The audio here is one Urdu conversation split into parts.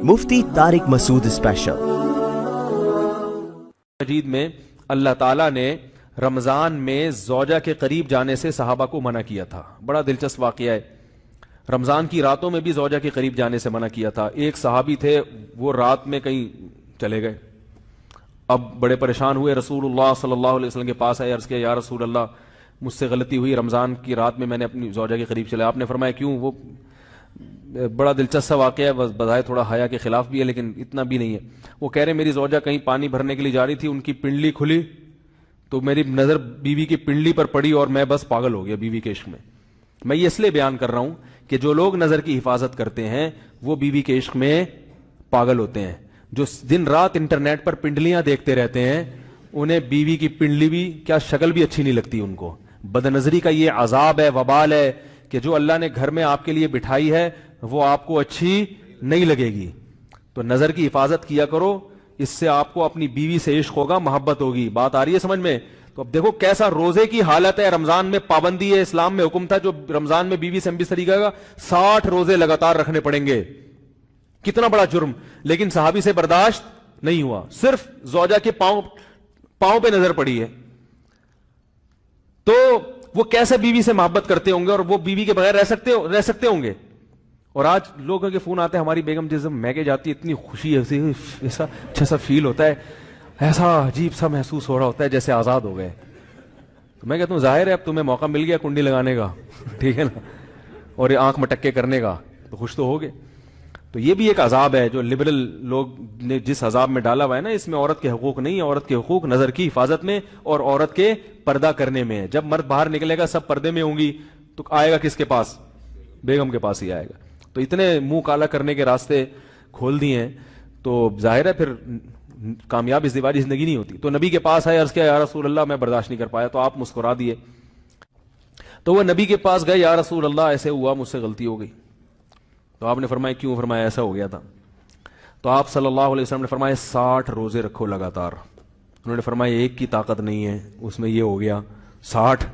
مفتی طارق مسعود اسپیشل مجید میں اللہ تعالیٰ نے رمضان میں زوجہ کے قریب جانے سے صحابہ کو منع کیا تھا. بڑا دلچسپ واقعہ ہے. رمضان کی راتوں میں بھی زوجہ کے قریب جانے سے منع کیا تھا. ایک صحابی تھے, وہ رات میں کہیں چلے گئے. اب بڑے پریشان ہوئے, رسول اللہ صلی اللہ علیہ وسلم کے پاس آئے, عرض کیا یا رسول اللہ مجھ سے غلطی ہوئی, رمضان کی رات میں نے اپنی زوجہ کے قریب چلا. آپ نے فرمایا کیوں؟ وہ بڑا دلچسپ واقعہ ہے, بظاہر تھوڑا حیا کے خلاف بھی ہے لیکن اتنا بھی نہیں ہے. وہ کہہ رہے میری زوجہ کہیں پانی بھرنے کے لیے جا رہی تھی, ان کی پنڈلی کھلی تو میری نظر بیوی کی پنڈلی پر پڑی اور میں بس پاگل ہو گیا بیوی کے عشق میں. میں یہ اس لیے بیان کر رہا ہوں کہ جو لوگ نظر کی حفاظت کرتے ہیں وہ بیوی کے عشق میں پاگل ہوتے ہیں. جو دن رات انٹرنیٹ پر پنڈلیاں دیکھتے رہتے ہیں انہیں بیوی کی پنڈلی بھی کیا شکل بھی اچھی نہیں لگتی ان کو. بد نظری کا یہ عذاب ہے, وبال ہے کہ جو اللہ نے گھر میں آپ کے لیے بٹھائی ہے وہ آپ کو اچھی نہیں لگے گی. تو نظر کی حفاظت کیا کرو, اس سے آپ کو اپنی بیوی سے عشق ہوگا, محبت ہوگی. بات آ رہی ہے سمجھ میں؟ تو اب دیکھو کیسا روزے کی حالت ہے. رمضان میں پابندی ہے, اسلام میں حکم تھا جو رمضان میں بیوی سے بستری کرے گا 60 روزے لگاتار رکھنے پڑیں گے. کتنا بڑا جرم, لیکن صحابی سے برداشت نہیں ہوا. صرف زوجہ کے پاؤں پہ نظر پڑی ہے تو وہ کیسے بیوی سے محبت کرتے ہوں گے, اور وہ بیوی کے بغیر رہ سکتے ہوں گے. اور آج لوگوں کے فون آتے ہیں, ہماری بیگم جس میکے جاتی ہے اتنی خوشی ہے, ایسا اچھا سا فیل ہوتا ہے, ایسا عجیب سا محسوس ہو رہا ہوتا ہے جیسے آزاد ہو گئے. تو میں کہتا ہوں ظاہر ہے اب تمہیں موقع مل گیا کنڈی لگانے کا, ٹھیک ہے نا, اور یہ آنکھ مٹکے کرنے کا, تو خوش تو ہوگے. تو یہ بھی ایک عذاب ہے جو لبرل لوگ نے جس عذاب میں ڈالا ہوا ہے نا, اس میں عورت کے حقوق نہیں ہے. عورت کے حقوق نظر کی حفاظت میں اور عورت کے پردہ کرنے میں ہے. جب مرد باہر نکلے گا سب پردے میں ہوں گی تو آئے گا کس کے پاس؟ بیگم کے پاس ہی آئے گا. تو اتنے منہ کالا کرنے کے راستے کھول دیے ہیں تو ظاہر ہے پھر کامیاب ازدواجی زندگی نہیں ہوتی. تو نبی کے پاس آئے, عرض کیا یا رسول اللہ میں برداشت نہیں کر پایا. تو آپ مسکرا دیے. تو وہ نبی کے پاس گئے, یا رسول اللہ ایسے ہوا, مجھ سے غلطی ہو گئی. تو آپ نے فرمایا کیوں؟ فرمایا ایسا ہو گیا تھا. تو آپ صلی اللہ علیہ وسلم نے فرمایا 60 روزے رکھو لگاتار. انہوں نے فرمایا ایک کی طاقت نہیں ہے, اس میں یہ ہو گیا 60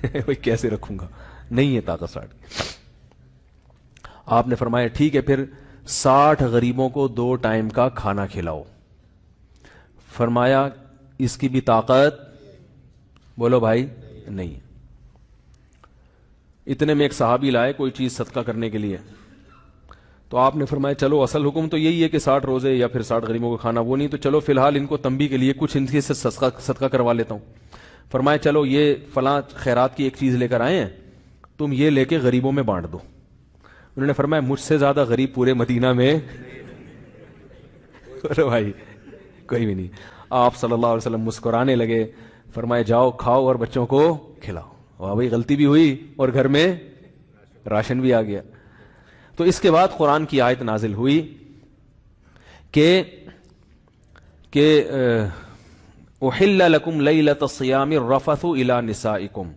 بھائی کیسے رکھوں گا, نہیں ہے طاقت 60. آپ نے فرمایا ٹھیک ہے پھر 60 غریبوں کو 2 ٹائم کا کھانا کھلاؤ. فرمایا اس کی بھی طاقت بولو بھائی نہیں. اتنے میں ایک صحابی لائے کوئی چیز صدقہ کرنے کے لیے. تو آپ نے فرمایا چلو اصل حکم تو یہی ہے کہ 60 روزے یا پھر 60 غریبوں کو کھانا, وہ نہیں تو چلو فی الحال ان کو تنبیہ کے لیے کچھ ان سے صدقہ کروا لیتا ہوں. فرمایا چلو یہ فلاں خیرات کی ایک چیز لے کر آئے ہیں, تم یہ لے کے غریبوں میں بانٹ دو. انہوں نے فرمایا مجھ سے زیادہ غریب پورے مدینہ میں بھائی کوئی بھی نہیں. آپ صلی اللہ علیہ وسلم مسکرانے لگے, فرمایا جاؤ کھاؤ اور بچوں کو کھلاؤ. واہ بھائی غلطی بھی ہوئی اور گھر میں راشن بھی آ گیا. تو اس کے بعد قرآن کی آیت نازل ہوئی کہ احل لکم لیلۃ الصیام الرفث الی نسائکم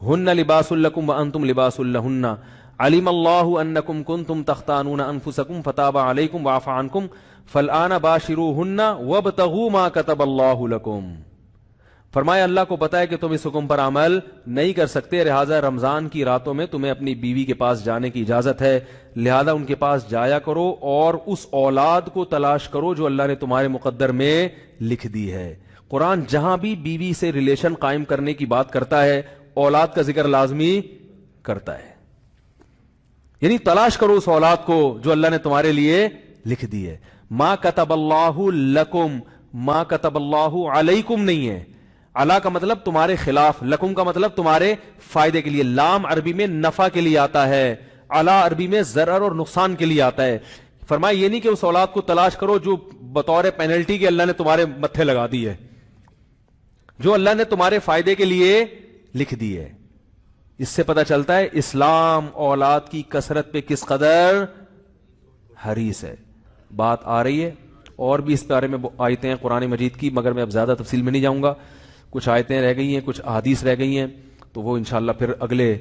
ہن لباس لکم وانتم لباس لہن علم اللہ انکم کنتم تختانون انفسکم فتاب علیکم وعفى عنکم فالآن باشروہن وابتغوا ما کتب اللہ لکم. فرمایا اللہ کو پتا ہے کہ تم اس حکم پر عمل نہیں کر سکتے, لہذا رمضان کی راتوں میں تمہیں اپنی بیوی کے پاس جانے کی اجازت ہے, لہذا ان کے پاس جایا کرو اور اس اولاد کو تلاش کرو جو اللہ نے تمہارے مقدر میں لکھ دی ہے. قرآن جہاں بھی بیوی سے ریلیشن قائم کرنے کی بات کرتا ہے اولاد کا ذکر لازمی کرتا ہے, یعنی تلاش کرو اس اولاد کو جو اللہ نے تمہارے لیے لکھ دی ہے. ما کتب اللہ لکم, ما کتب اللہ علیکم نہیں ہے. علا کا مطلب تمہارے خلاف, لکم کا مطلب تمہارے فائدے کے لیے. لام عربی میں نفع کے لیے آتا ہے, علا عربی میں ضرر اور نقصان کے لیے آتا ہے. فرمایا یہ نہیں کہ اس اولاد کو تلاش کرو جو بطور پینلٹی کے اللہ نے تمہارے متھے لگا دی ہے, جو اللہ نے تمہارے فائدے کے لیے لکھ دی ہے. اس سے پتہ چلتا ہے اسلام اولاد کی کثرت پہ کس قدر حریص ہے. بات آ رہی ہے اور بھی اس بارے میں آیتیں ہیں قرآن مجید کی, مگر میں اب زیادہ تفصیل میں نہیں جاؤں گا. کچھ آیتیں رہ گئی ہیں, کچھ احادیث رہ گئی ہیں, تو وہ انشاءاللہ پھر اگلے